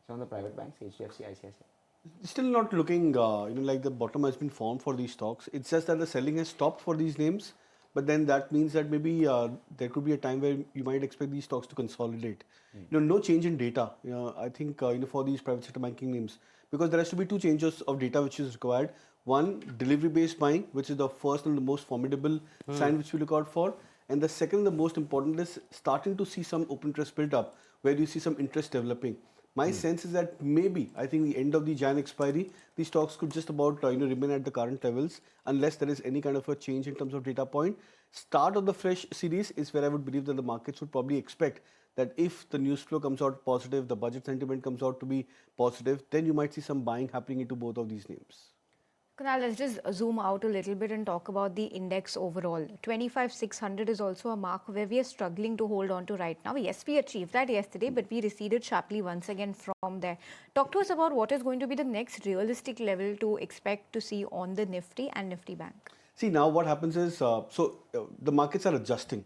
Some of the private banks, HDFC, ICICI. Still not looking, like the bottom has been formed for these stocks. It's just that the selling has stopped for these names, but then that means that maybe there could be a time where you might expect these stocks to consolidate. No change in data. I think for these private sector banking names, because there has to be two changes of data which is required. One, delivery-based buying, which is the first and the most formidable sign which we look out for, and the second, the most important, is starting to see some open interest build up, where you see some interest developing. My sense is that maybe I think the end of the Jan expiry, these stocks could just about remain at the current levels unless there is any kind of a change in terms of data point. Start of the fresh series is where I would believe that the markets would probably expect that if the news flow comes out positive, the budget sentiment comes out to be positive, then you might see some buying happening into both of these names. Kunal, let's just zoom out a little bit and talk about the index overall. 25,600 is also a mark where we are struggling to hold on to right now. Yes, we achieved that yesterday, but we receded sharply once again from there. Talk to us about what is going to be the next realistic level to expect to see on the Nifty and Nifty Bank. See, now what happens is, the markets are adjusting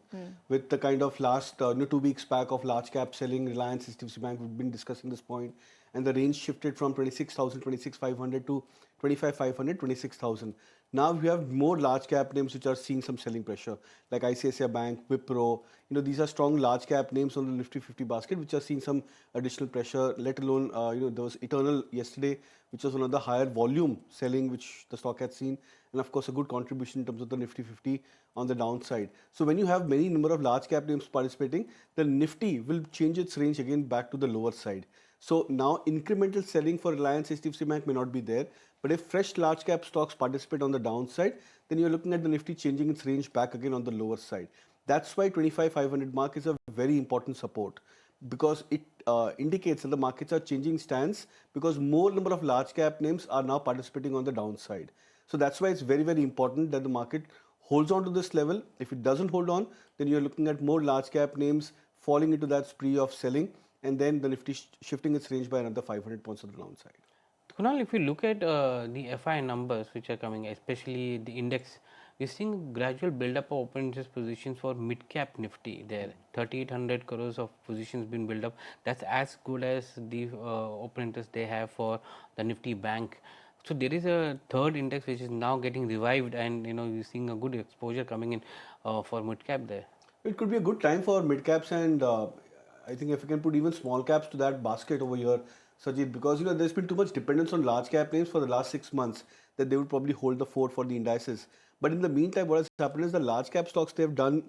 with the kind of last 2 weeks back of large cap selling, Reliance, HDFC Bank, we've been discussing this point, and the range shifted from 26,000, 26,500 to 25,500, 26,000. Now we have more large cap names which are seeing some selling pressure, like ICICI Bank, Wipro. These are strong large cap names on the Nifty 50 basket which are seeing some additional pressure. Let alone, there was Eternal yesterday, which was one of the higher volume selling which the stock had seen, and of course a good contribution in terms of the Nifty 50 on the downside. So when you have many number of large cap names participating, the Nifty will change its range again back to the lower side. So now incremental selling for Reliance, HDFC Bank may not be there, but if fresh large cap stocks participate on the downside, then you're looking at the Nifty changing its range back again on the lower side. That's why 25,500 mark is a very important support, because it indicates that the markets are changing stance because more number of large cap names are now participating on the downside. So that's why it's very, very important that the market holds on to this level. If it doesn't hold on, then you're looking at more large cap names falling into that spree of selling, and then the Nifty shifting its range by another 500 points on the downside. Kunal, if you look at the FI numbers which are coming, especially the index, we're seeing gradual build-up of open interest positions for mid-cap Nifty there. 3,800 crores of positions been built up. That's as good as the open interest they have for the Nifty Bank. So there is a third index which is now getting revived, and you're seeing a good exposure coming in for mid-cap there. It could be a good time for mid caps, and I think if you can put even small caps to that basket over here, Sajid, because there's been too much dependence on large cap names for the last 6 months that they would probably hold the fort for the indices. But in the meantime, what has happened is the large cap stocks, they've done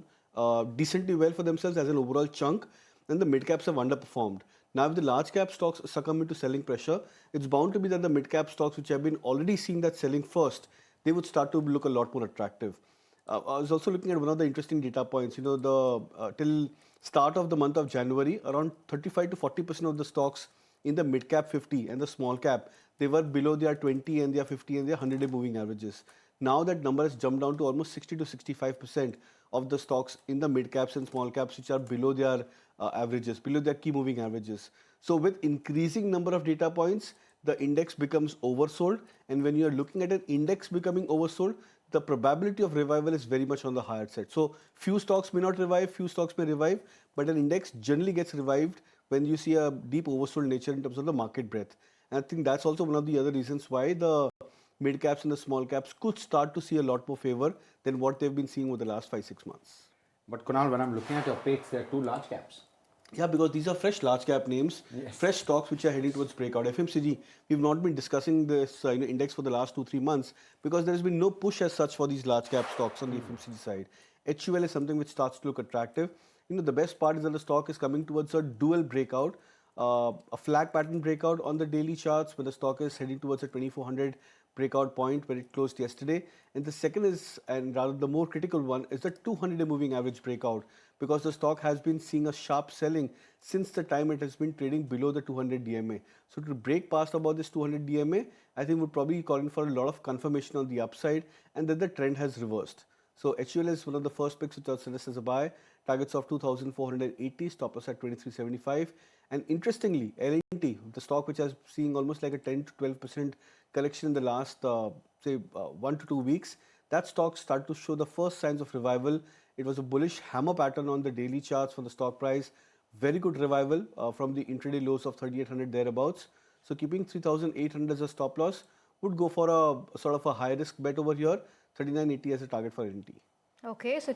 decently well for themselves as an overall chunk, and the mid caps have underperformed. Now, if the large cap stocks succumb into selling pressure, it's bound to be that the mid cap stocks, which have been already seeing that selling first, they would start to look a lot more attractive. I was also looking at one of the interesting data points. Till start of the month of January, around 35 to 40% of the stocks in the mid cap 50 and the small cap, they were below their 20 and their 50 and their 100-day moving averages. Now that number has jumped down to almost 60 to 65% of the stocks in the mid caps and small caps which are below their averages, below their key moving averages. So with increasing number of data points, the index becomes oversold, and when you are looking at an index becoming oversold, the probability of revival is very much on the higher side. So few stocks may not revive, few stocks may revive, but an index generally gets revived when you see a deep oversold nature in terms of the market breadth. And I think that's also one of the other reasons why the mid caps and the small caps could start to see a lot more favor than what they've been seeing over the last 5 6 months. But Kunal, when I'm looking at your picks, there are two large caps. Yeah, because these are fresh large cap names, Yes. fresh stocks which are heading towards breakout. FMCG, we've not been discussing this index for the last 2 3 months because there has been no push as such for these large cap stocks on the FMCG side. HUL is something which starts to look attractive. The best part is that the stock is coming towards a dual breakout, a flag pattern breakout on the daily charts where the stock is heading towards a 2400 breakout point where it closed yesterday. And the second is, and rather the more critical one, is the 200-day moving average breakout, because the stock has been seeing a sharp selling since the time it has been trading below the 200 DMA. So to break past about this 200 DMA, I think would probably call in for a lot of confirmation on the upside and that the trend has reversed. So HUL is one of the first picks which I'll suggest as a buy. Targets of 2,480, stop loss at 2375. And interestingly, L&T, the stock which is seeing almost like a 10 to 12% correction in the last, 1 to 2 weeks, that stock started to show the first signs of revival. It was a bullish hammer pattern on the daily charts for the stock price, Very good revival from the intraday lows of 3800 thereabouts. So keeping 3800 as a stop loss, would go for a sort of a high risk bet over here, 3980 as a target for NT. Okay, so